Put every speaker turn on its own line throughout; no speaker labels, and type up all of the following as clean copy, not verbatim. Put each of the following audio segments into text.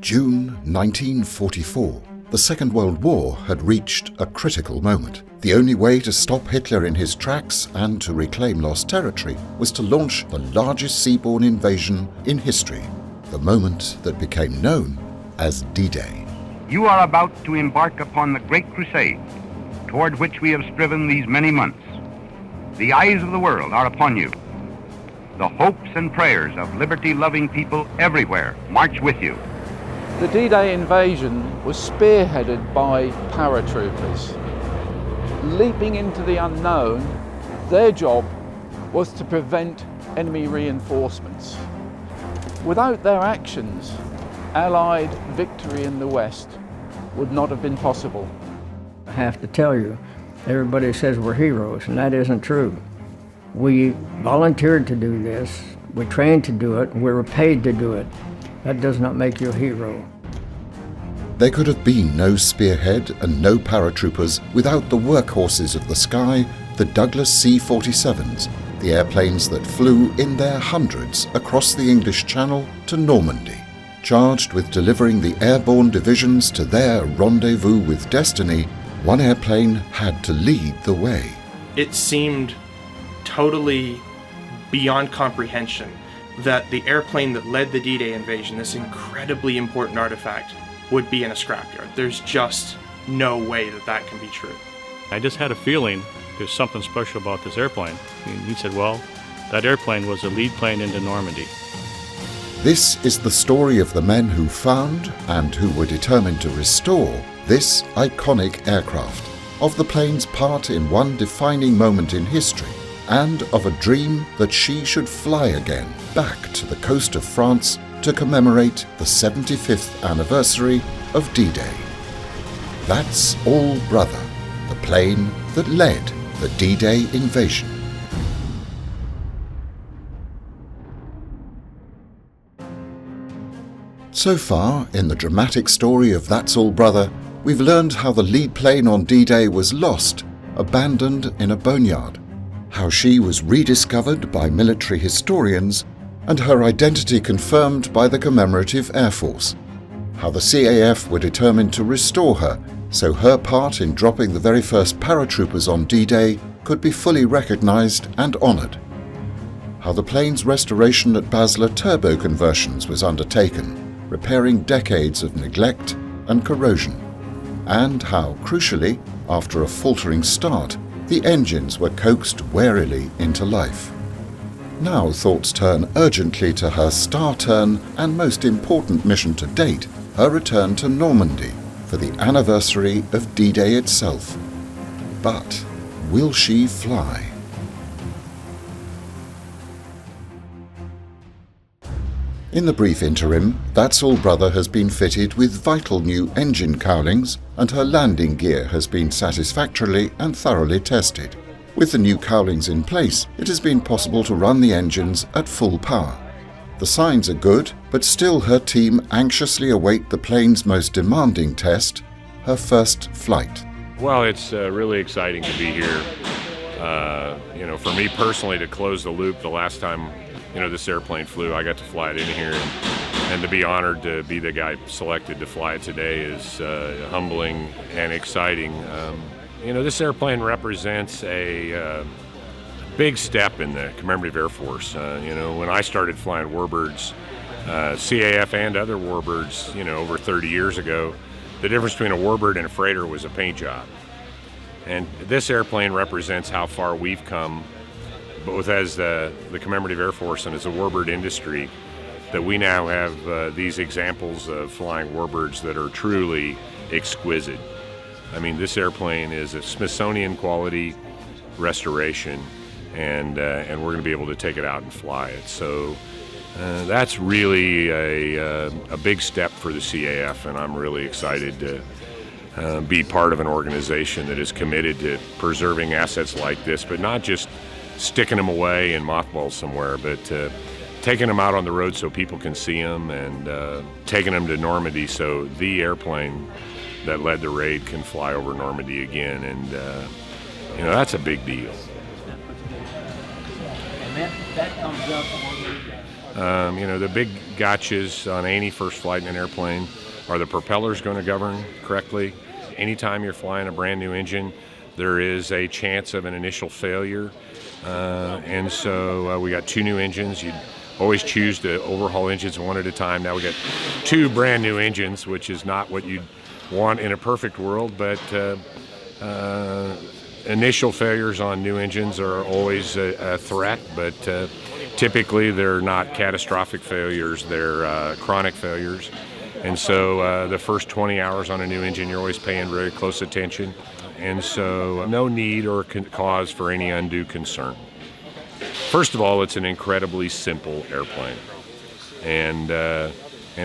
June 1944. The Second World War had reached a critical moment. The only way to stop Hitler in his tracks and to reclaim lost territory was to launch the largest seaborne invasion in history, the moment that became known as D-Day.
You are about to embark upon the great crusade toward which we have striven these many months. The eyes of the world are upon you. The hopes and prayers of liberty-loving people everywhere march with you.
The D-Day invasion was spearheaded by paratroopers. Leaping into the unknown, their job was to prevent enemy reinforcements. Without their actions, Allied victory in the West would not have been possible.
I have to tell you, everybody says we're heroes, and that isn't true. We volunteered to do this, we trained to do it, and we were paid to do it. That does not make you a hero.
There could have been no spearhead and no paratroopers without the workhorses of the sky, the Douglas C-47s, the airplanes that flew in their hundreds across the English Channel to Normandy, charged with delivering the airborne divisions to their rendezvous with destiny. One airplane had to lead the way.
It seemed totally beyond comprehension that the airplane that led the D-Day invasion, this incredibly important artifact, would be in a scrapyard. There's just no way that that can be true.
I just had a feeling there's something special about this airplane. And he said, well, that airplane was the lead plane into Normandy.
This is the story of the men who found and who were determined to restore this iconic aircraft, of the plane's part in one defining moment in history, and of a dream that she should fly again back to the coast of France to commemorate the 75th anniversary of D-Day. That's All Brother, the plane that led the D-Day invasion. So far, in the dramatic story of That's All Brother, we've learned how the lead plane on D-Day was lost, abandoned in a boneyard, how she was rediscovered by military historians, and her identity confirmed by the Commemorative Air Force, how the CAF were determined to restore her so her part in dropping the very first paratroopers on D-Day could be fully recognized and honored, how the plane's restoration at Basler turbo conversions was undertaken, repairing decades of neglect and corrosion, and how, crucially, after a faltering start, the engines were coaxed warily into life. Now thoughts turn urgently to her star-turn and most important mission to date, her return to Normandy for the anniversary of D-Day itself. But will she fly? In the brief interim, That's All Brother has been fitted with vital new engine cowlings, and her landing gear has been satisfactorily and thoroughly tested. With the new cowlings in place, it has been possible to run the engines at full power. The signs are good, but still her team anxiously await the plane's most demanding test, her first flight.
Well, it's really exciting to be here. For me personally, to close the loop, the last time this airplane flew, I got to fly it in here, and to be honored to be the guy selected to fly it today is humbling and exciting. This airplane represents a big step in the commemorative Air Force. When I started flying warbirds, CAF and other warbirds, over 30 years ago, the difference between a warbird and a freighter was a paint job. And this airplane represents how far we've come, both as the commemorative Air Force and as a warbird industry, that we now have these examples of flying warbirds that are truly exquisite. I mean, this airplane is a Smithsonian quality restoration, and we're going to be able to take it out and fly it. So that's really a big step for the CAF, and I'm really excited to be part of an organization that is committed to preserving assets like this, but not just sticking them away in mothballs somewhere, but taking them out on the road so people can see them, and taking them to Normandy so the airplane that led the raid can fly over Normandy again, and that's a big deal.
And that comes up
The big gotchas on any first flight in an airplane are the propellers going to govern correctly. Anytime you're flying a brand new engine, there is a chance of an initial failure. And so we got 2 new engines. You'd always choose to overhaul engines one at a time. Now we got 2 brand new engines, which is not what you'd want in a perfect world, but initial failures on new engines are always a threat, but typically they're not catastrophic failures, they're chronic failures. And so the first 20 hours on a new engine, you're always paying very close attention. And so no need or cause for any undue concern. First of all, it's an incredibly simple airplane. And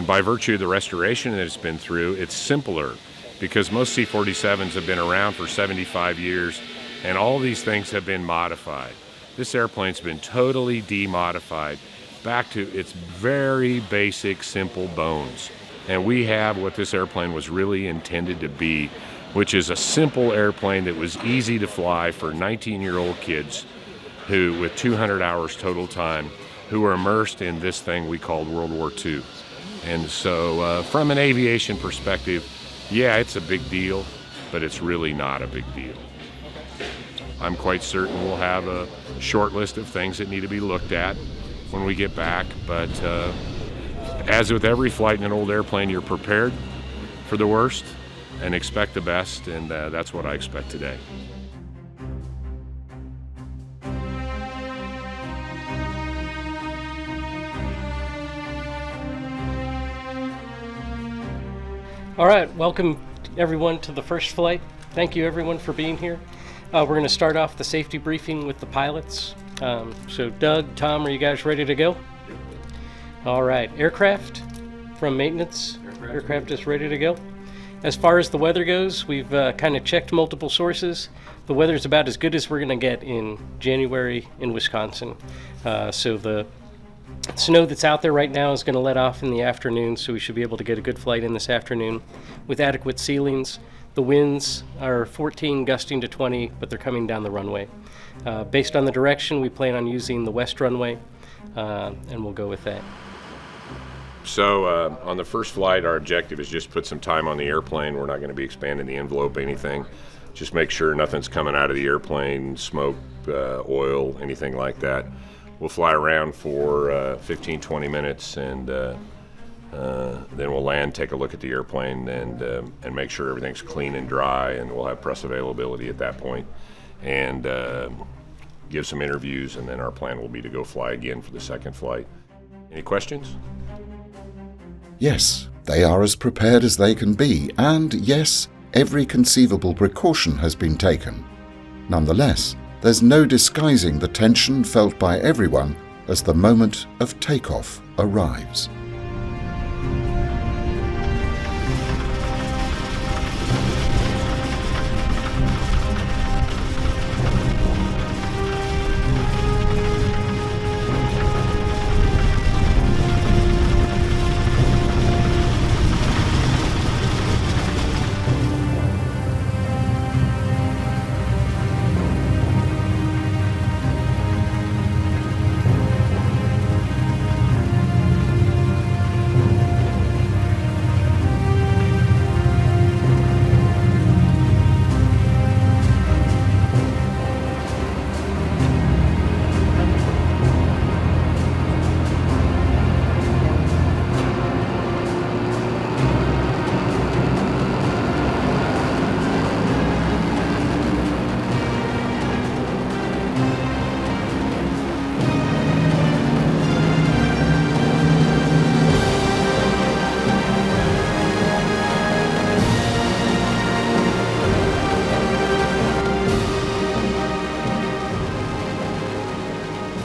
by virtue of the restoration that it's been through, it's simpler because most C-47s have been around for 75 years and all these things have been modified. This airplane's been totally demodified back to its very basic, simple bones. And we have what this airplane was really intended to be, which is a simple airplane that was easy to fly for 19-year-old kids who, with 200 hours total time, who were immersed in this thing we called World War II. And so from an aviation perspective, yeah, it's a big deal, but it's really not a big deal. I'm quite certain we'll have a short list of things that need to be looked at when we get back, but as with every flight in an old airplane, you're prepared for the worst and expect the best, and that's what I expect today.
All right, welcome everyone to the first flight. Thank you everyone for being here. We're going to start off the safety briefing with the pilots. So Doug, Tom, are you guys ready to go? All right, aircraft from maintenance. Aircraft is ready to go. As far as the weather goes, we've kind of checked multiple sources. The weather's about as good as we're going to get in January in Wisconsin. So the snow that's out there right now is going to let off in the afternoon, so we should be able to get a good flight in this afternoon with adequate ceilings. The winds are 14, gusting to 20, but they're coming down the runway. Based on the direction, we plan on using the west runway, and we'll go with that.
So on the first flight, our objective is just put some time on the airplane. We're not going to be expanding the envelope, anything. Just make sure nothing's coming out of the airplane, smoke, oil, anything like that. We'll fly around for 15, 20 minutes, and then we'll land, take a look at the airplane, and make sure everything's clean and dry, and we'll have press availability at that point, and give some interviews, and then our plan will be to go fly again for the second flight. Any questions?
Yes, they are as prepared as they can be, and yes, every conceivable precaution has been taken. Nonetheless, there's no disguising the tension felt by everyone as the moment of takeoff arrives.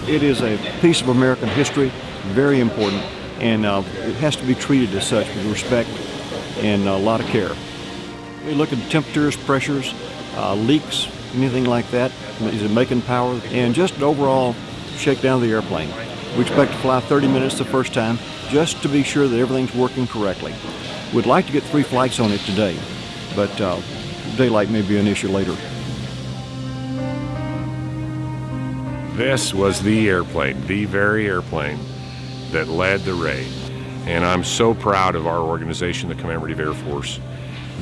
It is a piece of American history, very important, and it has to be treated as such with respect and a lot of care. We look at the temperatures, pressures, leaks, anything like that. Is it making power? And just an overall shakedown of the airplane. We expect to fly 30 minutes the first time just to be sure that everything's working correctly. We'd like to get 3 flights on it today, but daylight may be an issue later.
This was the airplane, the very airplane that led the raid. And I'm so proud of our organization, the Commemorative Air Force,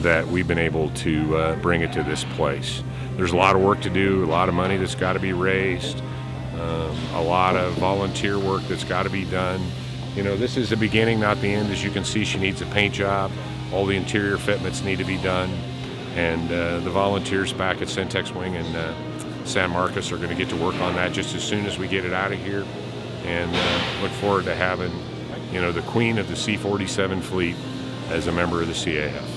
that we've been able to bring it to this place. There's a lot of work to do, a lot of money that's got to be raised, a lot of volunteer work that's got to be done. You know, this is the beginning, not the end. As you can see, she needs a paint job. All the interior fitments need to be done. And the volunteers back at Centex Wing in San Marcos are going to get to work on that just as soon as we get it out of here. And look forward to having, you know, the queen of the C-47 fleet as a member of the CAF.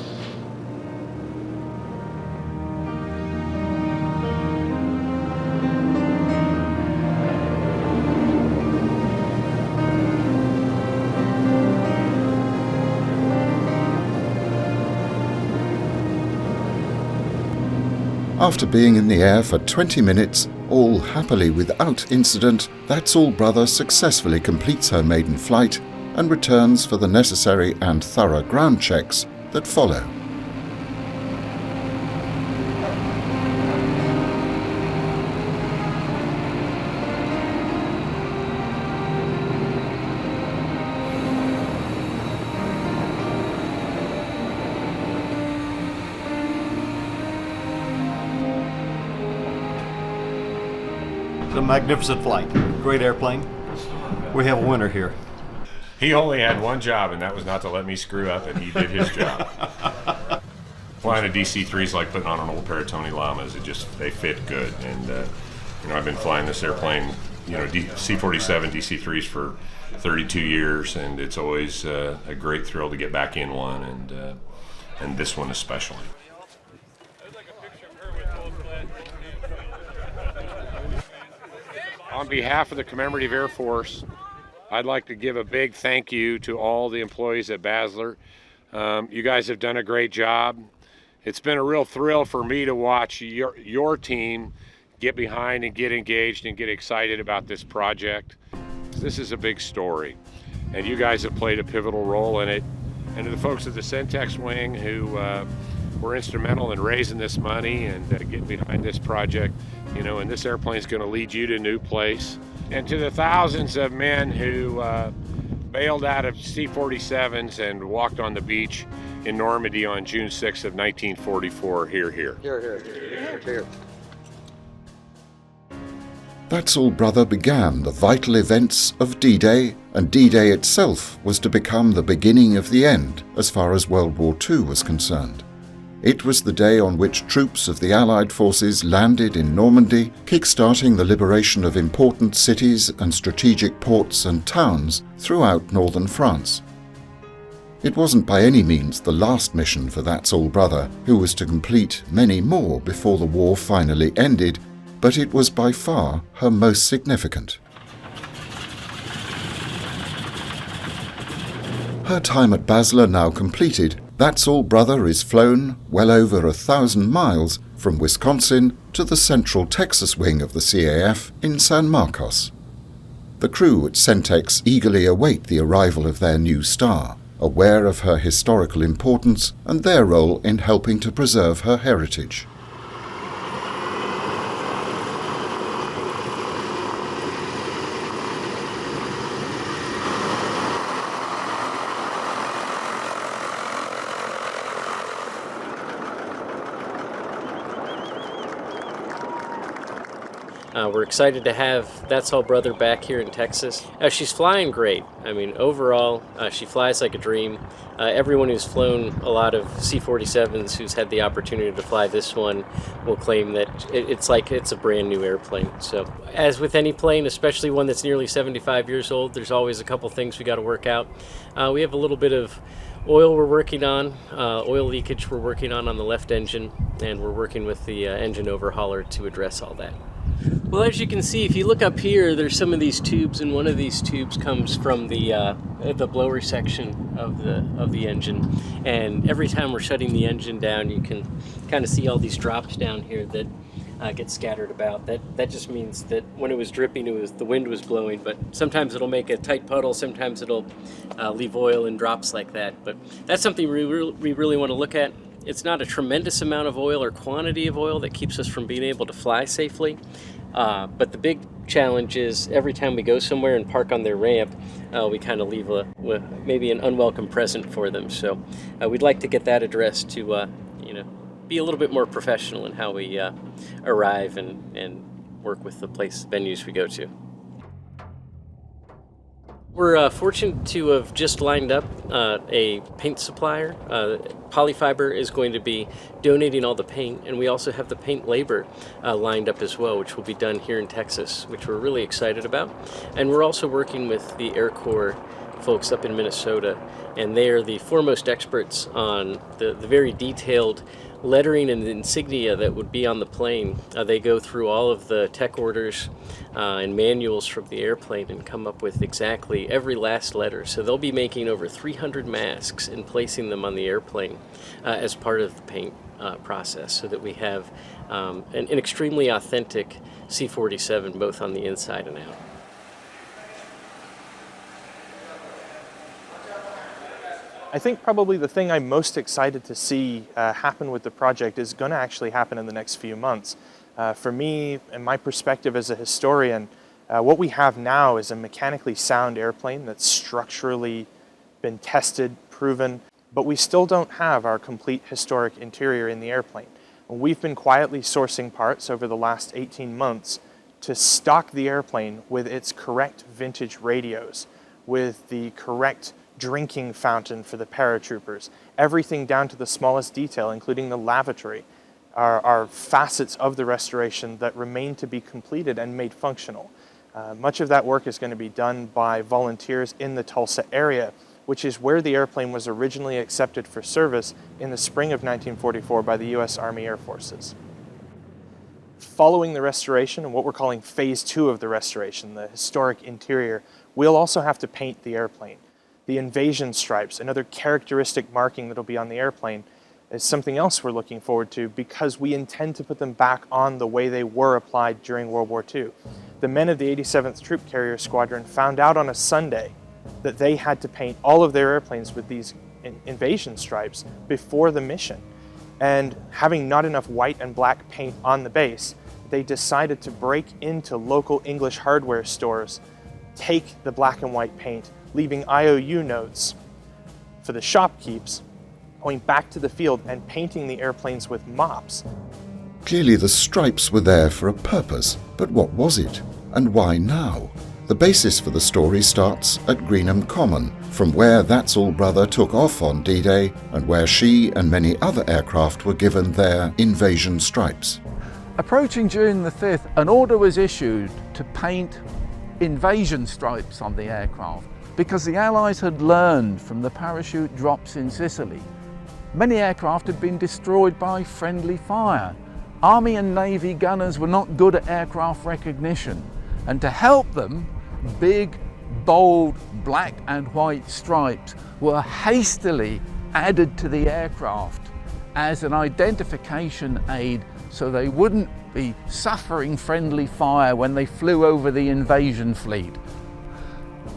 After being in the air for 20 minutes, all happily without incident, That's All Brother successfully completes her maiden flight and returns for the necessary and thorough ground checks that follow.
It's a magnificent flight. Great airplane. We have a winner here.
He only had one job, and that was not to let me screw up, and he did his job. Flying a DC-3 is like putting on an old pair of Tony Lamas. They fit good. And, you know, I've been flying this airplane, you know, C-47 DC-3s for 32 years, and it's always a great thrill to get back in one, and this one especially. On behalf of the Commemorative Air Force, I'd like to give a big thank you to all the employees at Basler. You guys have done a great job. It's been a real thrill for me to watch your team get behind and get engaged and get excited about this project. This is a big story, and you guys have played a pivotal role in it. And to the folks at the Centex Wing who were instrumental in raising this money and getting behind this project, you know, and this airplane is going to lead you to a new place. And to the thousands of men who bailed out of C-47s and walked on the beach in Normandy on June 6th of 1944, hear, hear.
Here, here, here.
That's All Brother began the vital events of D-Day, and D-Day itself was to become the beginning of the end as far as World War II was concerned. It was the day on which troops of the Allied forces landed in Normandy, kick-starting the liberation of important cities and strategic ports and towns throughout northern France. It wasn't by any means the last mission for That's All Brother, who was to complete many more before the war finally ended, but it was by far her most significant. Her time at Basler now completed, That's All Brother is flown well over 1,000 miles from Wisconsin to the central Texas wing of the CAF in San Marcos. The crew at Centex eagerly await the arrival of their new star, aware of her historical importance and their role in helping to preserve her heritage.
We're excited to have That's All Brother back here in Texas. She's flying great. I mean, overall, she flies like a dream. Everyone who's flown a lot of C-47s who's had the opportunity to fly this one will claim that it's like it's a brand new airplane. So, as with any plane, especially one that's nearly 75 years old, there's always a couple things we got to work out. We have a little bit of oil we're working on, oil leakage we're working on the left engine, and we're working with the engine overhauler to address all that. Well, as you can see, if you look up here, there's some of these tubes, and one of these tubes comes from the blower section of the engine. And every time we're shutting the engine down, you can kind of see all these drops down here that get scattered about. That just means that when it was dripping, the wind was blowing. But sometimes it'll make a tight puddle. Sometimes it'll leave oil in drops like that. But that's something we really want to look at. It's not a tremendous amount of oil or quantity of oil that keeps us from being able to fly safely. But the big challenge is every time we go somewhere and park on their ramp, we kind of leave maybe an unwelcome present for them. So we'd like to get that addressed to, be a little bit more professional in how we arrive and work with the venues we go to. We're fortunate to have just lined up a paint supplier. Polyfiber is going to be donating all the paint, and we also have the paint labor lined up as well, which will be done here in Texas, which we're really excited about. And we're also working with the Air Corps folks up in Minnesota, and they are the foremost experts on the very detailed lettering and insignia that would be on the plane. They go through all of the tech orders and manuals from the airplane and come up with exactly every last letter. So they'll be making over 300 masks and placing them on the airplane as part of the paint process, so that we have an extremely authentic C-47 both on the inside and out.
I think probably the thing I'm most excited to see happen with the project is going to actually happen in the next few months. For me, and my perspective as a historian, what we have now is a mechanically sound airplane that's structurally been tested, proven, but we still don't have our complete historic interior in the airplane. We've been quietly sourcing parts over the last 18 months to stock the airplane with its correct vintage radios, with the correct drinking fountain for the paratroopers. Everything down to the smallest detail, including the lavatory, are facets of the restoration that remain to be completed and made functional. Much of that work is going to be done by volunteers in the Tulsa area, which is where the airplane was originally accepted for service in the spring of 1944 by the U.S. Army Air Forces. Following the restoration, and what we're calling phase 2 of the restoration, the historic interior, we'll also have to paint the airplane. The invasion stripes, another characteristic marking that'll be on the airplane, is something else we're looking forward to because we intend to put them back on the way they were applied during World War II. The men of the 87th Troop Carrier Squadron found out on a Sunday that they had to paint all of their airplanes with these invasion stripes before the mission. And having not enough white and black paint on the base, they decided to break into local English hardware stores, take the black and white paint, leaving IOU notes for the shopkeeps, going back to the field and painting the airplanes with mops.
Clearly the stripes were there for a purpose, but what was it? And why now? The basis for the story starts at Greenham Common, from where That's All Brother took off on D-Day and where she and many other aircraft were given their invasion stripes.
Approaching June the 5th, an order was issued to paint invasion stripes on the aircraft, because the Allies had learned from the parachute drops in Sicily. Many aircraft had been destroyed by friendly fire. Army and Navy gunners were not good at aircraft recognition, and to help them, big, bold, black and white stripes were hastily added to the aircraft as an identification aid so they wouldn't be suffering friendly fire when they flew over the invasion fleet.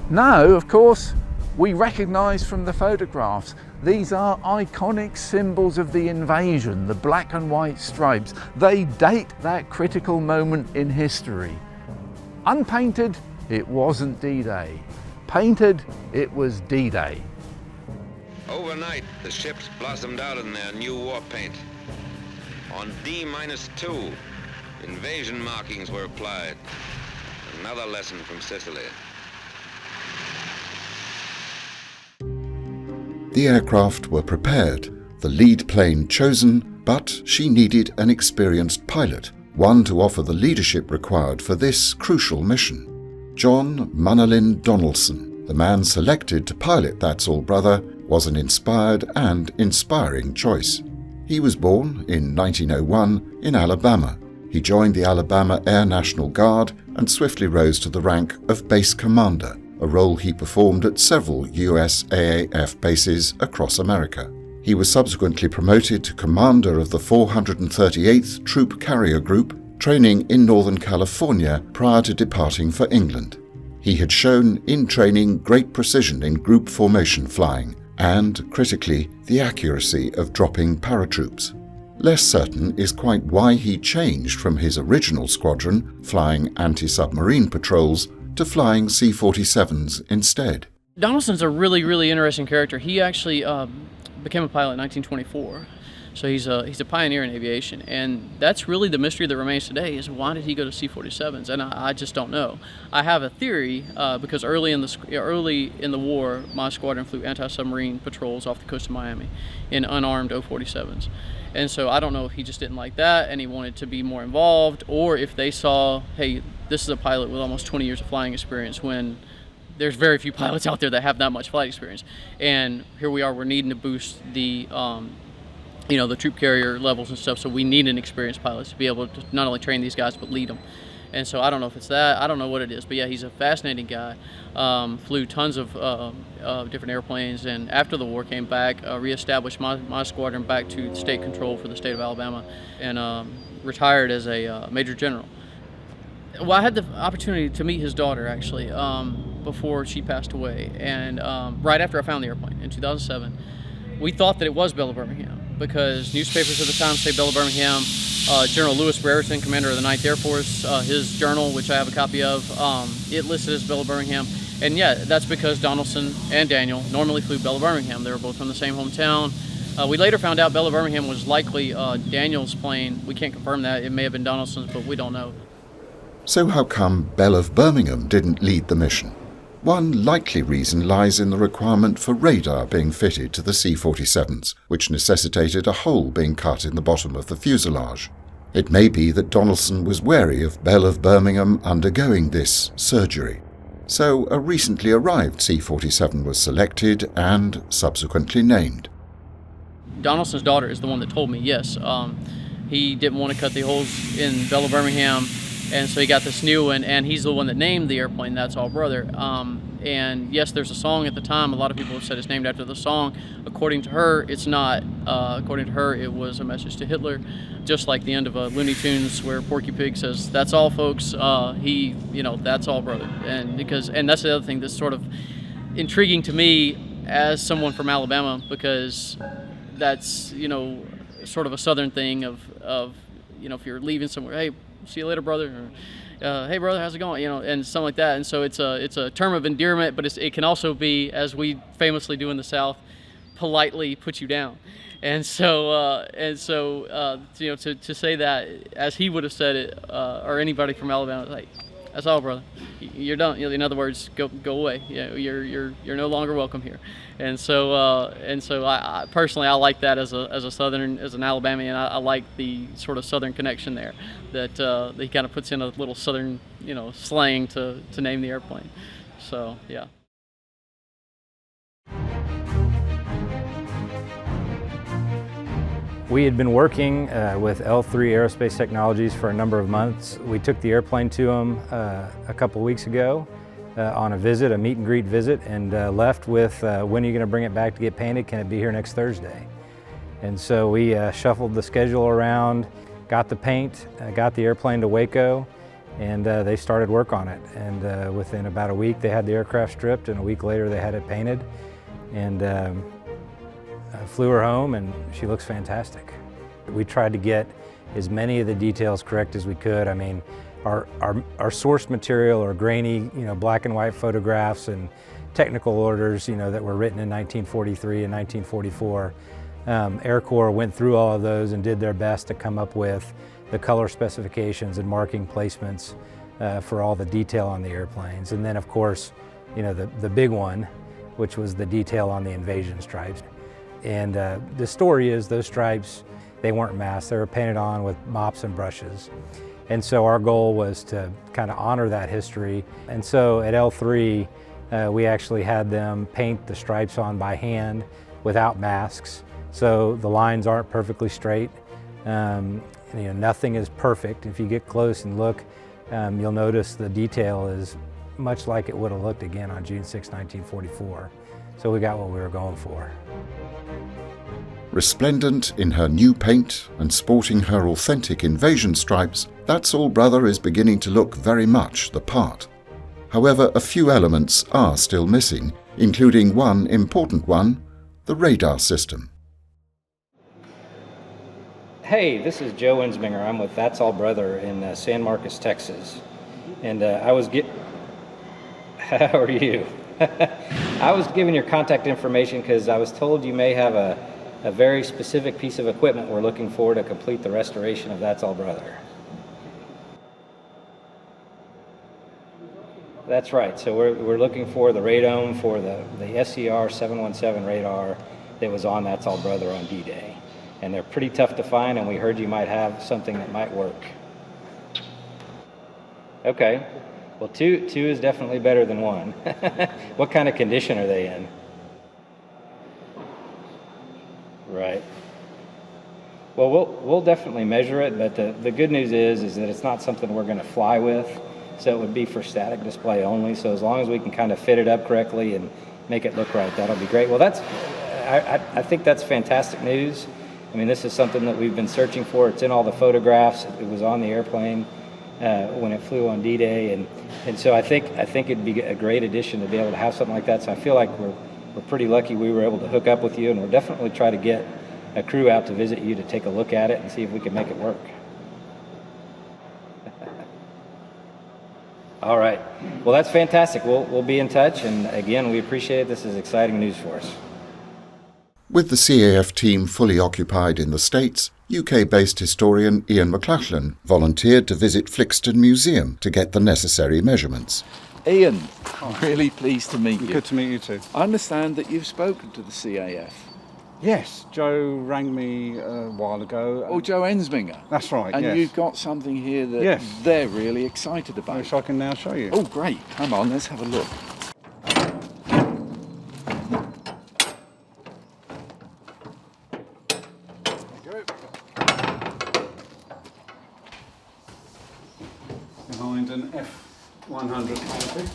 Now, of course, we recognize from the photographs, these are iconic symbols of the invasion, the black and white stripes. They date that critical moment in history. Unpainted, it wasn't D-Day. Painted, it was D-Day.
Overnight, the ships blossomed out in their new war paint. On D-2, invasion markings were applied. Another lesson from Sicily.
The aircraft were prepared, the lead plane chosen, but she needed an experienced pilot, one to offer the leadership required for this crucial mission. John Manolin Donaldson, the man selected to pilot That's All Brother, was an inspired and inspiring choice. He was born in 1901 in Alabama. He joined the Alabama Air National Guard and swiftly rose to the rank of base commander, a role he performed at several US AAF bases across America. He was subsequently promoted to commander of the 438th Troop Carrier Group, training in Northern California prior to departing for England. He had shown in training great precision in group formation flying and, critically, the accuracy of dropping paratroops. Less certain is quite why he changed from his original squadron, flying anti-submarine patrols, to flying C-47s instead.
Donaldson's a really interesting character. He actually became a pilot in 1924. So he's a pioneer in aviation, and that's really the mystery that remains today, is why did he go to C-47s? And I just don't know. I have a theory, because early in the war, my squadron flew anti-submarine patrols off the coast of Miami in unarmed O-47s. And so I don't know if he just didn't like that and he wanted to be more involved, or if they saw, hey, this is a pilot with almost 20 years of flying experience, when there's very few pilots out there that have that much flight experience. And here we are, we're needing to boost the the troop carrier levels and stuff, so we need an experienced pilot to be able to not only train these guys but lead them. And so I don't know if it's that, I don't know what it is, but yeah, he's a fascinating guy. Flew tons of different airplanes, and after the war came back, reestablished my squadron back to state control for the state of Alabama, and retired as a major general. Well, I had the opportunity to meet his daughter, actually, before she passed away, and right after I found the airplane in 2007. We thought that it was Belle of Birmingham, because newspapers at the time say Belle of Birmingham. General Lewis Brereton, commander of the 9th Air Force, his journal, which I have a copy of, it listed as Belle of Birmingham. And yeah, that's because Donaldson and Daniel normally flew Belle of Birmingham. They were both from the same hometown. We later found out Belle of Birmingham was likely Daniel's plane. We can't confirm that. It may have been Donaldson's, but we don't know.
So how come Belle of Birmingham didn't lead the mission? One likely reason lies in the requirement for radar being fitted to the C-47s, which necessitated a hole being cut in the bottom of the fuselage. It may be that Donaldson was wary of Belle of Birmingham undergoing this surgery. So a recently arrived C-47 was selected and subsequently named.
Donaldson's daughter is the one that told me, yes. He didn't want to cut the holes in Belle of Birmingham, and so he got this new one, and he's the one that named the airplane, That's All Brother. And yes, there's a song at the time. A lot of people have said it's named after the song. According to her, it's not. According to her, it was a message to Hitler, just like the end of Looney Tunes where Porky Pig says, "That's all, folks." That's all, brother. And that's the other thing that's sort of intriguing to me as someone from Alabama, because that's, sort of a Southern thing of if you're leaving somewhere, hey, see you later, brother, or hey, brother, how's it going, and something like that. And so it's a term of endearment, but it can also be, as we famously do in the South, politely put you down. And so to say that as he would have said it, or anybody from Alabama, like, that's all, brother. You're done. In other words, go away. You're no longer welcome here. And so I personally, I like that as a Southern, as an Alabamian. I like the sort of Southern connection there, that he kind of puts in a little Southern, slang to name the airplane. So yeah.
We had been working with L3 Aerospace Technologies for a number of months. We took the airplane to them a couple weeks ago on a visit, a meet and greet visit, and left with, when are you going to bring it back to get painted? Can it be here next Thursday? And so we shuffled the schedule around, got the paint, got the airplane to Waco, and they started work on it. And within about a week, they had the aircraft stripped, and a week later, they had it painted. And flew her home, and she looks fantastic. We tried to get as many of the details correct as we could. I mean, our source material are grainy, black and white photographs and technical orders, that were written in 1943 and 1944. Air Corps went through all of those and did their best to come up with the color specifications and marking placements for all the detail on the airplanes. And then, of course, the big one, which was the detail on the invasion stripes. And the story is those stripes, they weren't masked. They were painted on with mops and brushes. And so our goal was to kind of honor that history. And so at L3, we actually had them paint the stripes on by hand without masks. So the lines aren't perfectly straight. Nothing is perfect. If you get close and look, you'll notice the detail is much like it would have looked again on June 6, 1944. So we got what we were going for.
Resplendent in her new paint and sporting her authentic invasion stripes, That's All Brother is beginning to look very much the part. However, a few elements are still missing, including one important one, the radar system.
Hey, this is Joe Insminger. I'm with That's All Brother in San Marcos, Texas. And How are you? I was given your contact information because I was told you may have a very specific piece of equipment we're looking for to complete the restoration of That's All Brother. That's right. So we're looking for the radome for the SCR 717 radar that was on That's All Brother on D-Day. And they're pretty tough to find, and we heard you might have something that might work. Okay. Well, two is definitely better than one. What kind of condition are they in? Right. Well, we'll definitely measure it, but the good news is that it's not something we're going to fly with, so it would be for static display only. So as long as we can kind of fit it up correctly and make it look right, that'll be great. Well, I think that's fantastic news. I mean, this is something that we've been searching for. It's in all the photographs. It was on the airplane when it flew on D-Day, and so I think it'd be a great addition to be able to have something like that. So I feel like we're pretty lucky we were able to hook up with you, and we'll definitely try to get a crew out to visit you to take a look at it and see if we can make it work. All right. Well, that's fantastic. We'll be in touch, and again, we appreciate it. This is exciting news for us.
With the CAF team fully occupied in the States, UK-based historian Ian McLachlan volunteered to visit Flixton Museum to get the necessary measurements.
Ian, I'm really pleased to meet you.
Good to meet you too.
I understand that you've spoken to the CAF.
Yes, Joe rang me a while ago.
Oh, Joe Ensminger.
That's right,
and
yes.
You've got something here that they're really excited about.
Which I can now show you.
Oh, great. Come on, let's have a look.
Behind an F100 canopy.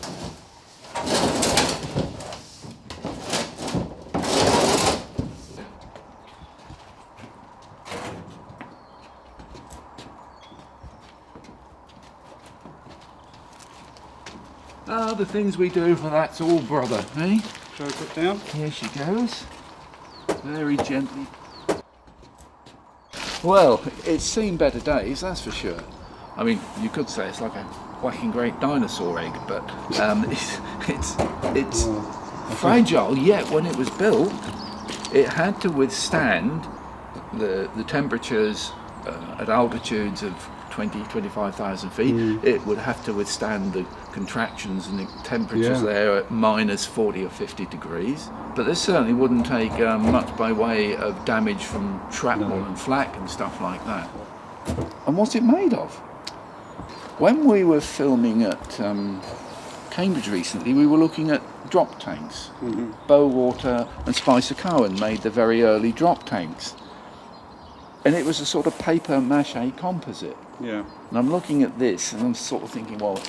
Ah, the things we do for That's All Brother, eh?
Shall I put down?
Here she goes. Very gently. Well, it's seen better days, that's for sure. I mean, you could say it's like a whacking great dinosaur egg, but it's fragile. Yet when it was built, it had to withstand the temperatures at altitudes of 25,000 feet. It would have to withstand the contractions and the temperatures there at minus 40 or 50 degrees. But this certainly wouldn't take much by way of damage from shrapnel and flak and stuff like that. And what's it made of? When we were filming at Cambridge recently, we were looking at drop tanks. Bowater and Spicer Cowan made the very early drop tanks. And it was a sort of paper mache composite.
Yeah.
And I'm looking at this and I'm sort of thinking, well,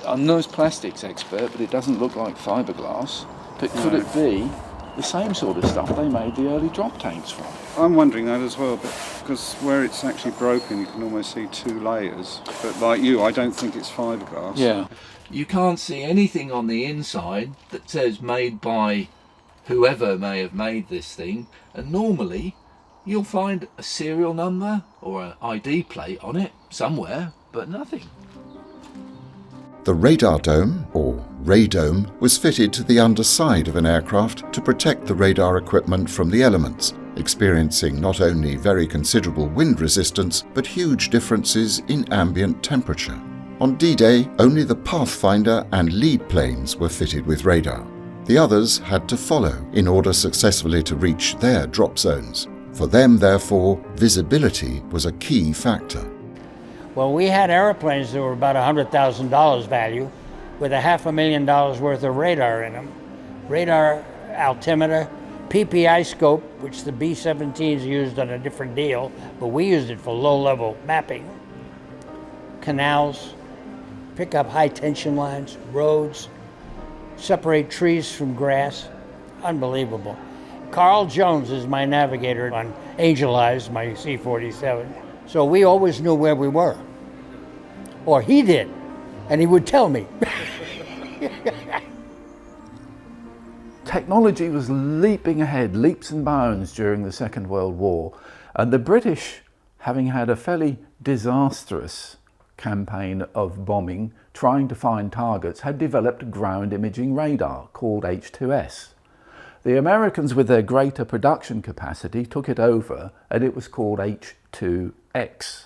I'm no plastics expert, but it doesn't look like fiberglass. But could it be the same sort of stuff they made the early drop tanks from?
I'm wondering that as well, but because where it's actually broken, you can almost see two layers. But like you, I don't think it's fiberglass.
Yeah. You can't see anything on the inside that says made by whoever may have made this thing. And normally, you'll find a serial number or an ID plate on it somewhere, but nothing.
The radar dome, or radome, was fitted to the underside of an aircraft to protect the radar equipment from the elements, experiencing not only very considerable wind resistance, but huge differences in ambient temperature. On D-Day, only the Pathfinder and lead planes were fitted with radar. The others had to follow in order successfully to reach their drop zones. For them, therefore, visibility was a key factor.
Well, we had airplanes that were about $100,000 value with $500,000 worth of radar in them. Radar, altimeter, PPI scope, which the B-17s used on a different deal, but we used it for low-level mapping. Canals, pick up high tension lines, roads, separate trees from grass. Unbelievable. Carl Jones is my navigator on Angel Eyes, my C-47. So we always knew where we were. Or he did, and he would tell me.
technology was leaping ahead, leaps and bounds during the Second World War, and the British, having had a fairly disastrous campaign of bombing, trying to find targets, had developed ground imaging radar called H2S. The Americans, with their greater production capacity, took it over, and it was called H2X.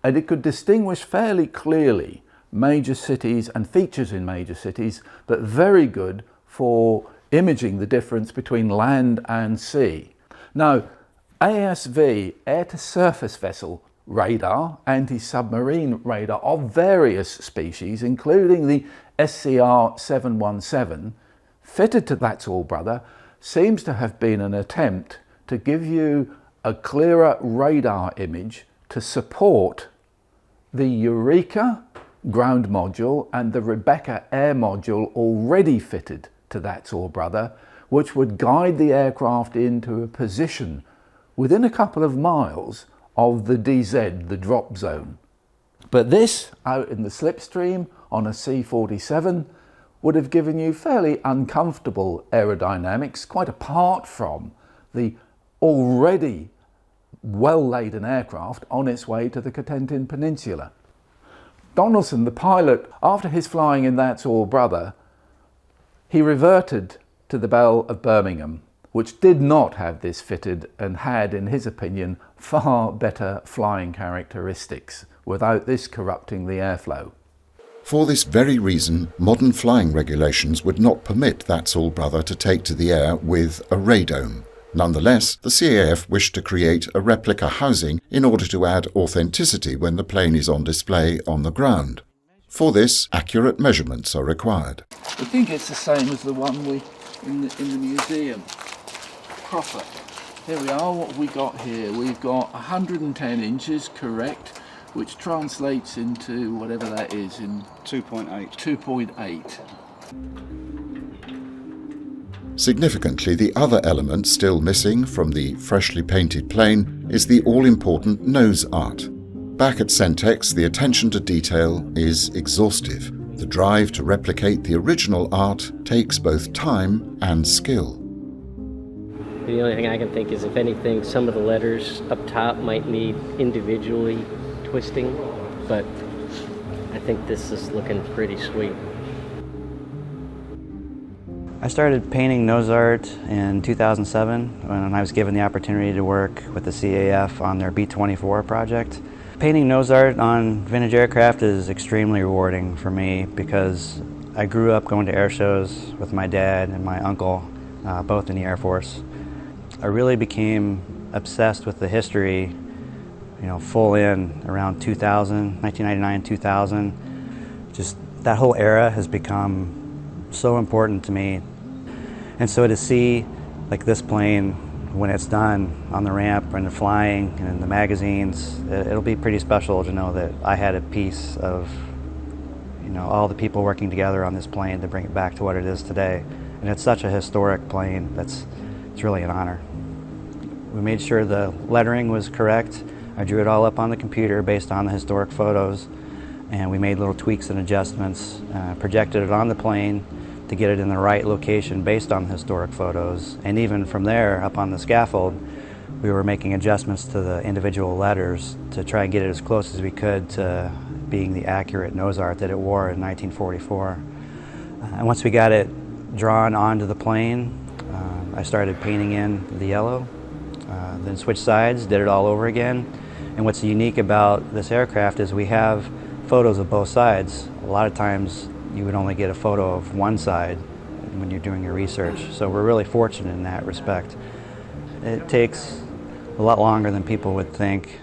And it could distinguish fairly clearly major cities and features in major cities, but very good for imaging the difference between land and sea. Now, ASV, air-to-surface vessel radar, anti-submarine radar of various species, including the SCR-717, fitted to That's All Brother, seems to have been an attempt to give you a clearer radar image to support the Eureka ground module and the Rebecca air module already fitted to That's All Brother, which would guide the aircraft into a position within a couple of miles of the DZ, the drop zone. But this, out in the slipstream on a C-47, would have given you fairly uncomfortable aerodynamics, quite apart from the already well-laden aircraft on its way to the Cotentin Peninsula. Donaldson, the pilot, after his flying in That's All Brother, he reverted to the Belle of Birmingham, which did not have this fitted and had, in his opinion, far better flying characteristics without this corrupting the airflow.
For this very reason, modern flying regulations would not permit That's All Brother to take to the air with a radome. Nonetheless, the CAF wished to create a replica housing in order to add authenticity when the plane is on display on the ground. For this, accurate measurements are required.
I think it's the same as the one in the museum. Proper. Here we are, what have we got here? We've got 110 inches, correct, which translates into whatever that is in
2.8.
2.8.
Significantly, the other element still missing from the freshly painted plane is the all-important nose art. Back at Centex, the attention to detail is exhaustive. The drive to replicate the original art takes both time and skill.
The only thing I can think is, if anything, some of the letters up top might need individually twisting, but I think this is looking pretty sweet.
I started painting nose art in 2007 when I was given the opportunity to work with the CAF on their B-24 project. Painting nose art on vintage aircraft is extremely rewarding for me because I grew up going to air shows with my dad and my uncle, both in the Air Force. I really became obsessed with the history, full in around 2000, 1999, 2000. Just that whole era has become so important to me. And so to see like this plane when it's done on the ramp and flying and in the magazines, it'll be pretty special to know that I had a piece of all the people working together on this plane to bring it back to what it is today. And it's such a historic plane it's really an honor. We made sure the lettering was correct. I drew it all up on the computer based on the historic photos, and we made little tweaks and adjustments, projected it on the plane to get it in the right location based on the historic photos. And even from there, up on the scaffold, we were making adjustments to the individual letters to try and get it as close as we could to being the accurate nose art that it wore in 1944. And once we got it drawn onto the plane, I started painting in the yellow, then switched sides, did it all over again. And what's unique about this aircraft is we have photos of both sides. A lot of times you would only get a photo of one side when you're doing your research. So we're really fortunate in that respect. It takes a lot longer than people would think.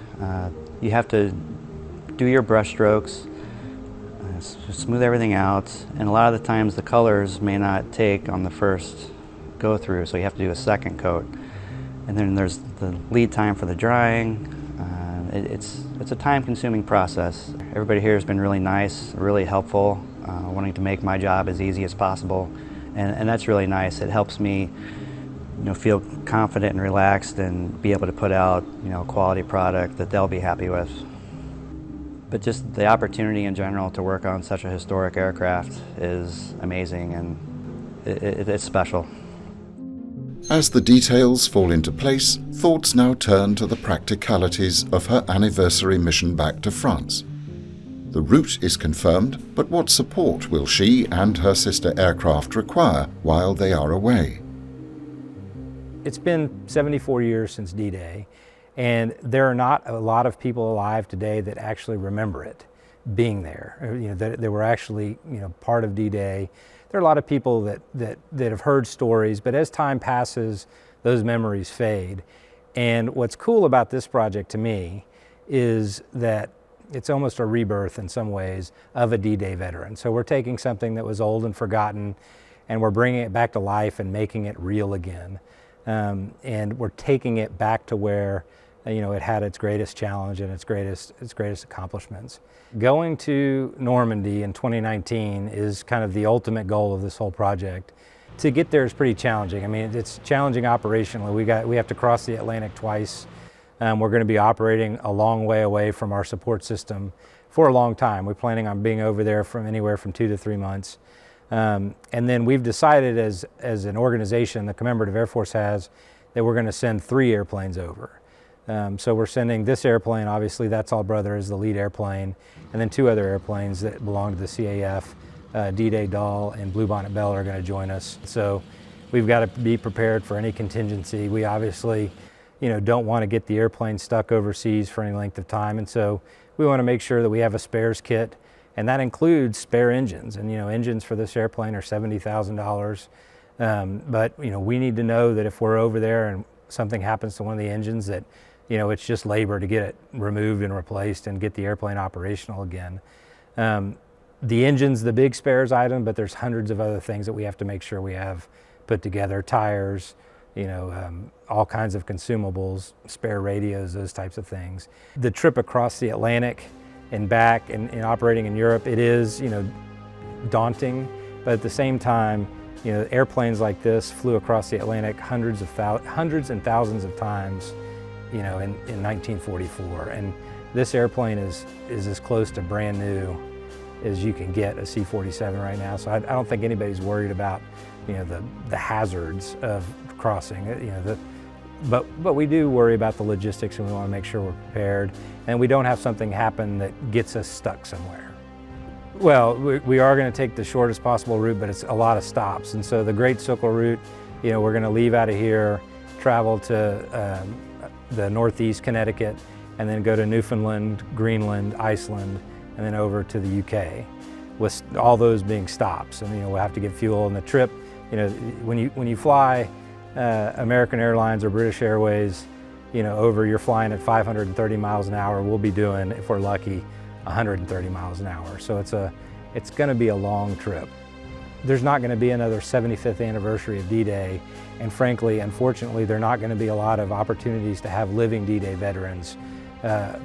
You have to do your brush strokes, smooth everything out, and a lot of the times the colors may not take on the first go through, so you have to do a second coat. And then there's the lead time for the drying. It's a time-consuming process. Everybody here has been really nice, really helpful, wanting to make my job as easy as possible, and that's really nice. It helps me, feel confident and relaxed and be able to put out, a quality product that they'll be happy with. But just the opportunity in general to work on such a historic aircraft is amazing, and it's special.
As the details fall into place, thoughts now turn to the practicalities of her anniversary mission back to France. The route is confirmed, but what support will she and her sister aircraft require while they are away?
It's been 74 years since D-Day, and there are not a lot of people alive today that actually remember it being there. That were actually part of D-Day. There are a lot of people that have heard stories, but as time passes, those memories fade. And what's cool about this project to me is that it's almost a rebirth in some ways of a D-Day veteran. So we're taking something that was old and forgotten, and we're bringing it back to life and making it real again. And we're taking it back to where it had its greatest challenge and its greatest accomplishments. Going to Normandy in 2019 is kind of the ultimate goal of this whole project. To get there is pretty challenging. I mean, it's challenging operationally. We have to cross the Atlantic twice. We're going to be operating a long way away from our support system for a long time. We're planning on being over there from anywhere from 2 to 3 months. And then we've decided as an organization, the Commemorative Air Force has, that we're going to send 3 airplanes over. So we're sending this airplane, obviously that's all brother, is the lead airplane, and then 2 other airplanes that belong to the CAF, D-Day Doll and Bluebonnet Bell are going to join us. So we've got to be prepared for any contingency. We obviously don't want to get the airplane stuck overseas for any length of time, and so we want to make sure that we have a spares kit, and that includes spare engines. And engines for this airplane are $70,000. But we need to know that if we're over there and something happens to one of the engines, that it's just labor to get it removed and replaced and get the airplane operational again. The engine's the big spares item, but there's hundreds of other things that we have to make sure we have put together: tires, all kinds of consumables, spare radios, those types of things. The trip across the Atlantic and back and operating in Europe, it is daunting, but at the same time, airplanes like this flew across the Atlantic hundreds and thousands of times, in 1944. And this airplane is as close to brand new as you can get a C-47 right now. So I don't think anybody's worried about, the hazards of crossing. But we do worry about the logistics, and we want to make sure we're prepared, and we don't have something happen that gets us stuck somewhere. Well, we are going to take the shortest possible route, but it's a lot of stops. And so the Great Circle route, we're going to leave out of here, travel to the northeast Connecticut, and then go to Newfoundland, Greenland, Iceland, and then over to the UK, with all those being stops. And we'll have to get fuel. And the trip, when you fly American Airlines or British Airways, over, you're flying at 530 miles an hour. We'll be doing, if we're lucky, 130 miles an hour. So it's going to be a long trip. There's not going to be another 75th anniversary of D-Day, and frankly, unfortunately, there are not going to be a lot of opportunities to have living D-Day veterans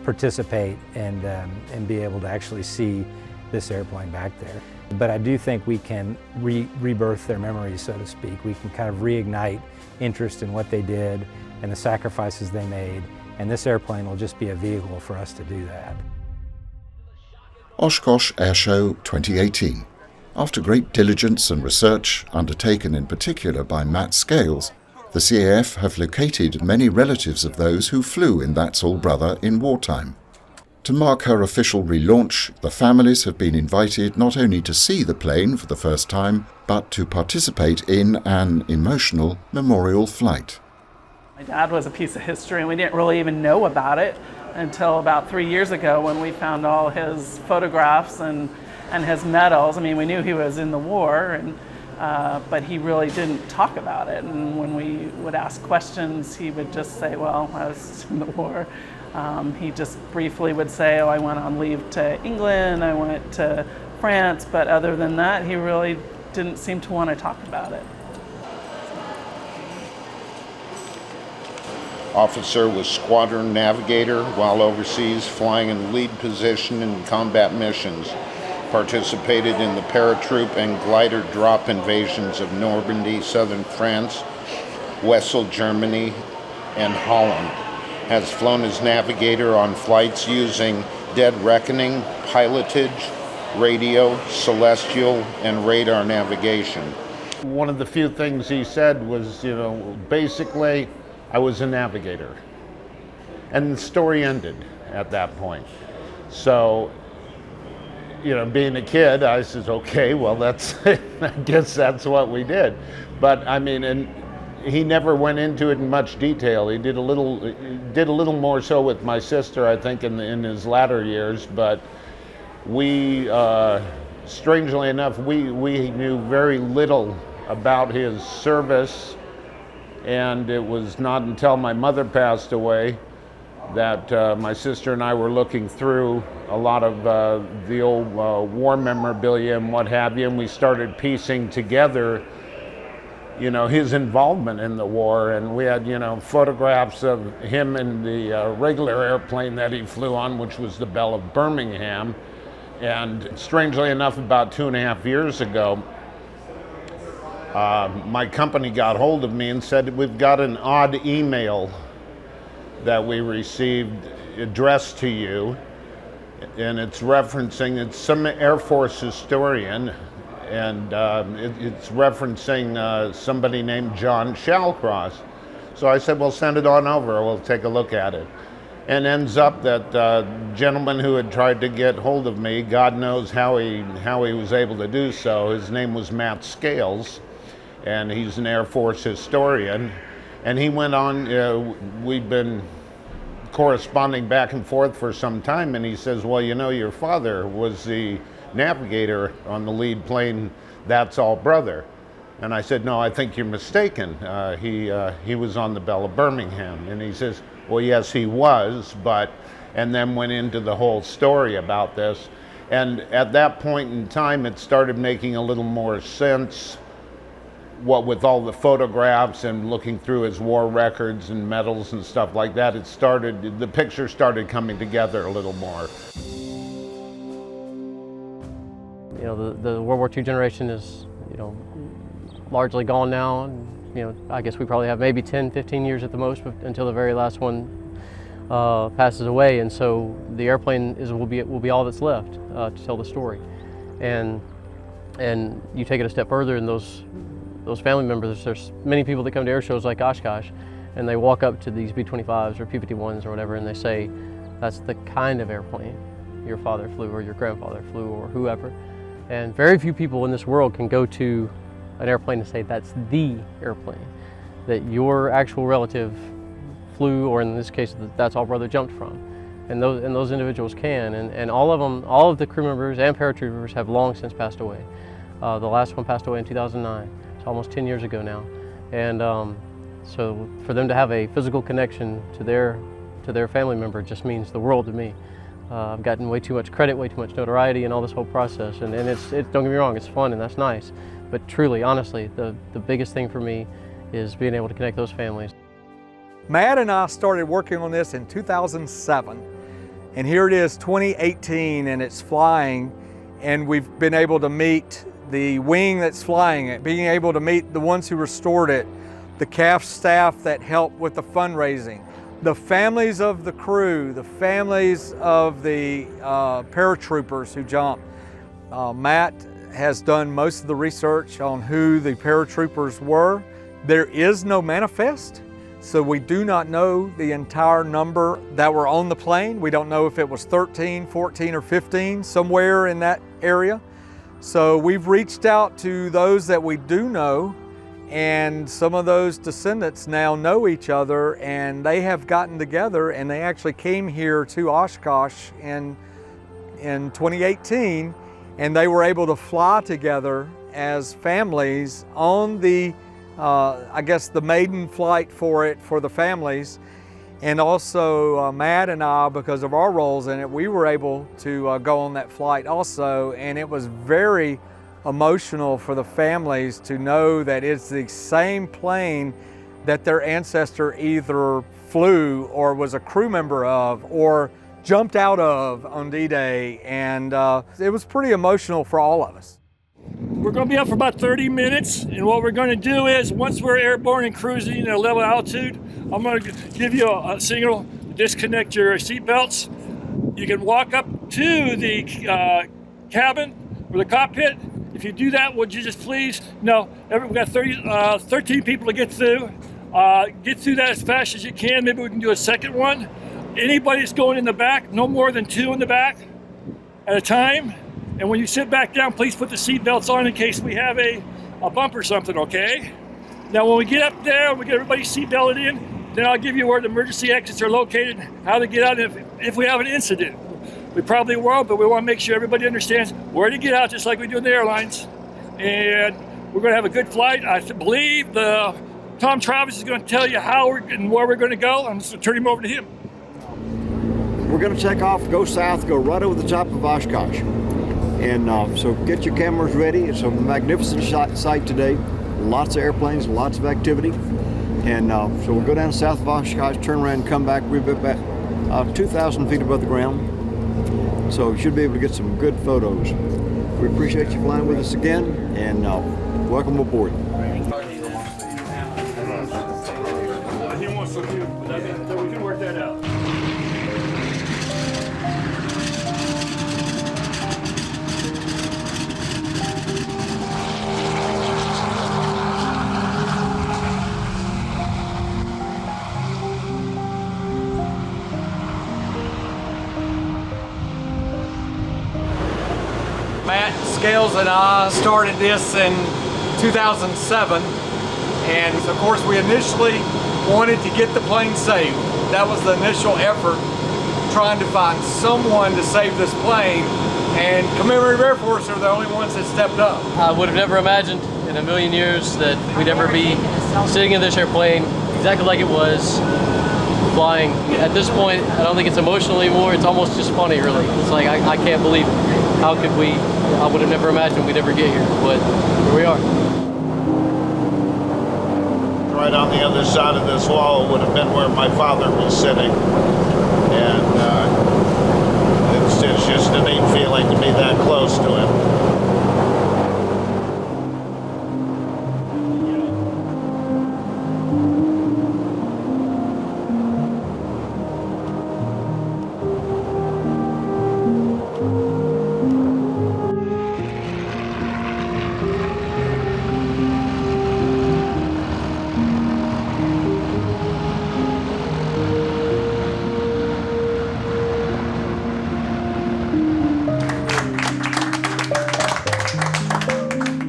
participate and be able to actually see this airplane back there. But I do think we can rebirth their memories, so to speak. We can kind of reignite interest in what they did and the sacrifices they made, and this airplane will just be a vehicle for us to do that.
Oshkosh Air Show 2018. After great diligence and research, undertaken in particular by Matt Scales, the CAF have located many relatives of those who flew in That's All Brother in wartime. To mark her official relaunch, the families have been invited not only to see the plane for the first time, but to participate in an emotional memorial flight.
My dad was a piece of history, and we didn't really even know about it until about 3 years ago when we found all his photographs and his medals. I mean, we knew he was in the war, but he really didn't talk about it. And when we would ask questions, he would just say, well, I was in the war. He just briefly would say, oh, I went on leave to England, I went to France, but other than that, he really didn't seem to want to talk about it.
Officer was squadron navigator while overseas, flying in lead position in combat missions. Participated in the paratroop and glider drop invasions of Normandy, southern France, Wesel, Germany, and Holland. Has flown as navigator on flights using dead reckoning, pilotage, radio, celestial, and radar navigation. One of the few things he said was, basically, I was a navigator. And the story ended at that point. So, being a kid, I says, okay, well, that's, I guess that's what we did. But I mean, and he never went into it in much detail. He did a little more so with my sister, I think, in his latter years. But we, strangely enough, we knew very little about his service. And it was not until my mother passed away that my sister and I were looking through a lot of the old war memorabilia and what have you, and we started piecing together, his involvement in the war. And we had, photographs of him in the regular airplane that he flew on, which was the Belle of Birmingham. And strangely enough, about 2.5 years ago, my company got hold of me and said, we've got an odd email that we received addressed to you, and it's some Air Force historian, and it's referencing somebody named John Shallcross. So I said, well, send it on over, we'll take a look at it. And ends up that gentleman who had tried to get hold of me, God knows how he was able to do so, his name was Matt Scales, and he's an Air Force historian. And he went on, we'd been corresponding back and forth for some time, and he says, well, your father was the navigator on the lead plane, That's All Brother. And I said, no, I think you're mistaken. He was on the Belle of Birmingham. And he says, well, yes, he was, and then went into the whole story about this. And at that point in time, it started making a little more sense, what with all the photographs and looking through his war records and medals and stuff like that, the picture started coming together a little more.
The World War II generation is, largely gone now. And, I guess we probably have maybe 10, 15 years at the most until the very last one passes away. And so the airplane will be all that's left to tell the story. And you take it a step further, and those family members, there's many people that come to air shows like Oshkosh, and they walk up to these B-25s or P-51s or whatever, and they say, that's the kind of airplane your father flew or your grandfather flew or whoever. And very few people in this world can go to an airplane and say that's the airplane that your actual relative flew, or in this case, That's All Brother jumped from. And those individuals can, and all of the crew members and paratroopers have long since passed away. The last one passed away in 2009. It's almost 10 years ago now. And so for them to have a physical connection to their family member just means the world to me. I've gotten way too much credit, way too much notoriety in all this whole process, and it's don't get me wrong, it's fun and that's nice. But truly, honestly, the biggest thing for me is being able to connect those families.
Matt and I started working on this in 2007, and here it is 2018, and it's flying, and we've been able to meet the wing that's flying it, being able to meet the ones who restored it, the CAF staff that helped with the fundraising, the families of the crew, the families of the paratroopers who jumped. Matt has done most of the research on who the paratroopers were. There is no manifest, so we do not know the entire number that were on the plane. We don't know if it was 13, 14, or 15, somewhere in that area. So we've reached out to those that we do know, and some of those descendants now know each other, and they have gotten together, and they actually came here to Oshkosh in 2018, and they were able to fly together as families on the, I guess, the maiden flight for the families. And also Matt and I, because of our roles in it, we were able to go on that flight also, and it was very emotional for the families to know that it's the same plane that their ancestor either flew or was a crew member of or jumped out of on D-Day, and it was pretty emotional for all of us.
We're going to be up for about 30 minutes, and what we're going to do is, once we're airborne and cruising at a level altitude, I'm going to give you a signal to disconnect your seatbelts. You can walk up to the cabin or the cockpit. If If you do that, would you just please? No, we've got 13 people to get through. Get through that as fast as you can. Maybe we can do a second one. Anybody that's going in the back, no more than 2 in the back at a time. And when you sit back down, please put the seat belts on in case we have a bump or something, okay? Now, when we get up there, we get everybody seat belted in, then I'll give you where the emergency exits are located, how to get out if we have an incident. We probably won't, but we want to make sure everybody understands where to get out, just like we do in the airlines. And we're going to have a good flight. I believe Tom Travis is going to tell you how and where we're going to go. I'm just going to turn him over to him.
We're going to take off, go south, go right over the top of Oshkosh. And so get your cameras ready. It's a magnificent sight today. Lots of airplanes, lots of activity. And so we'll go down south of Oshkosh, turn around and come back. We're about 2,000 feet above the ground. So you should be able to get some good photos. We appreciate you flying with us again, and welcome aboard.
He wants to do, so we can work that out.
Matt Scales and I started this in 2007, and of course we initially wanted to get the plane saved. That was the initial effort, trying to find someone to save this plane, and Commemorative Air Force are the only ones that stepped up.
I would have never imagined in a million years that we'd ever be sitting in this airplane exactly like it was, flying. At this point, I don't think it's emotional anymore. It's almost just funny, really. It's like, I can't believe it. How could we? I would have never imagined we'd ever get here, but here we are.
Right on the other side of this wall would have been where my father was sitting. And it's just a neat feeling to be that close to him.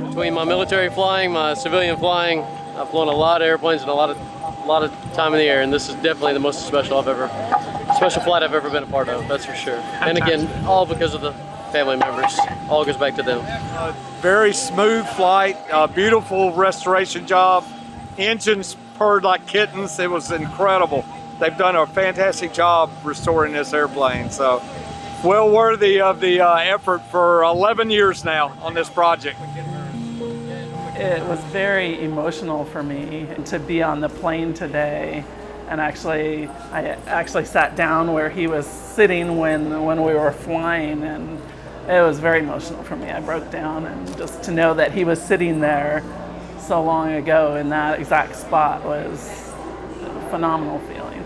Between my military flying, my civilian flying, I've flown a lot of airplanes and a lot of time in the air, and this is definitely the most special flight I've ever been a part of, that's for sure. And again, all because of the family members. All goes back to them.
Very smooth flight, beautiful restoration job. Engines purred like kittens. It was incredible. They've done a fantastic job restoring this airplane. So well worthy of the effort for 11 years now on this project.
It was very emotional for me to be on the plane today, and I actually sat down where he was sitting when we were flying, and it was very emotional for me. I broke down, and just to know that he was sitting there so long ago in that exact spot was a phenomenal feeling.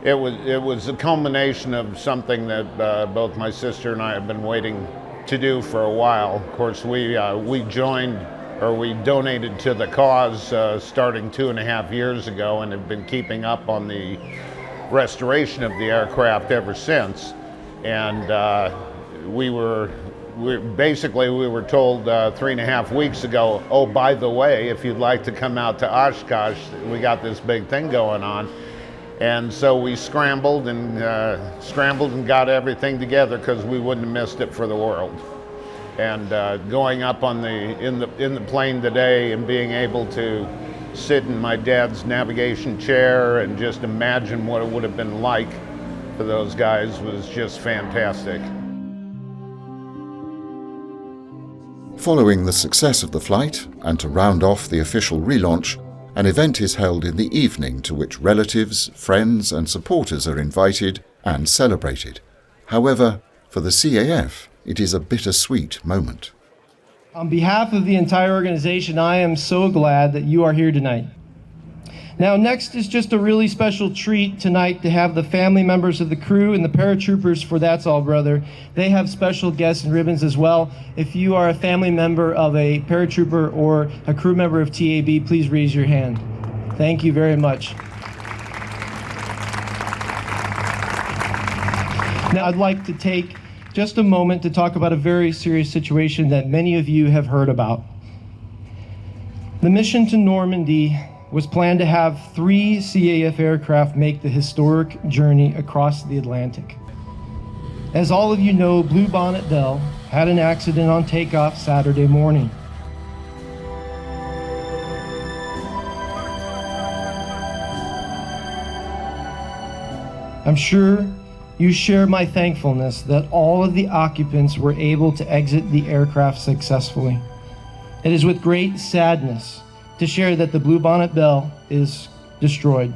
It was a culmination of something that both my sister and I have been waiting to do for a while. Of course, we donated to the cause starting 2.5 years ago, and have been keeping up on the restoration of the aircraft ever since. And we were told 3.5 weeks ago, oh, by the way, if you'd like to come out to Oshkosh, we got this big thing going on. And so we scrambled and got everything together because we wouldn't have missed it for the world. And going up in the plane today and being able to sit in my dad's navigation chair and just imagine what it would have been like for those guys was just fantastic.
Following the success of the flight, and to round off the official relaunch, an event is held in the evening to which relatives, friends and supporters are invited and celebrated. However, for the CAF, it is a bittersweet moment.
On behalf of the entire organization, I am so glad that you are here tonight. Now next is just a really special treat tonight to have the family members of the crew and the paratroopers for That's All Brother. They have special guests and ribbons as well. If you are a family member of a paratrooper or a crew member of TAB, please raise your hand. Thank you very much. Now I'd like to take just a moment to talk about a very serious situation that many of you have heard about. The mission to Normandy was planned to have 3 CAF aircraft make the historic journey across the Atlantic. As all of you know, Blue Bonnet Bell had an accident on takeoff Saturday morning. I'm sure you share my thankfulness that all of the occupants were able to exit the aircraft successfully. It is with great sadness to share that the Blue Bonnet Bell is destroyed.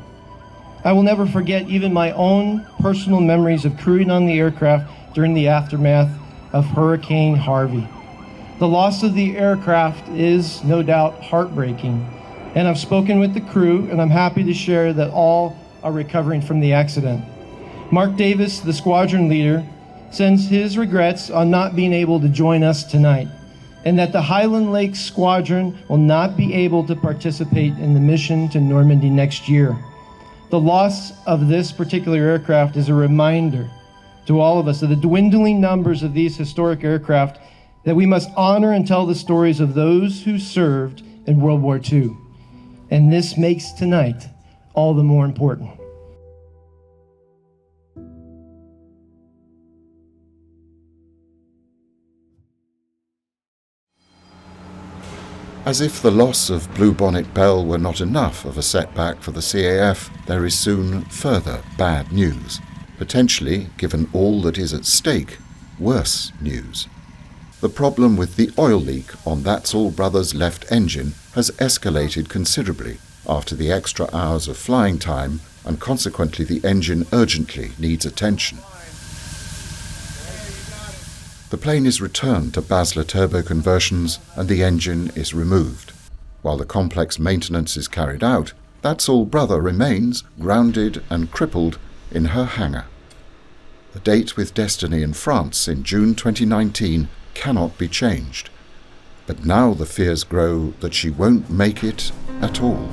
I will never forget even my own personal memories of crewing on the aircraft during the aftermath of Hurricane Harvey. The loss of the aircraft is no doubt heartbreaking, and I've spoken with the crew, and I'm happy to share that all are recovering from the accident. Mark Davis, the squadron leader, sends his regrets on not being able to join us tonight, and that the Highland Lakes Squadron will not be able to participate in the mission to Normandy next year. The loss of this particular aircraft is a reminder to all of us of the dwindling numbers of these historic aircraft, that we must honor and tell the stories of those who served in World War II. And this makes tonight all the more important.
As if the loss of Blue Bonnet Bell were not enough of a setback for the CAF, there is soon further bad news. Potentially, given all that is at stake, worse news. The problem with the oil leak on That's All Brother's left engine has escalated considerably after the extra hours of flying time, and consequently the engine urgently needs attention. The plane is returned to Basler turbo conversions and the engine is removed. While the complex maintenance is carried out, That's All Brother remains grounded and crippled in her hangar. The date with destiny in France in June 2019 cannot be changed, but now the fears grow that she won't make it at all.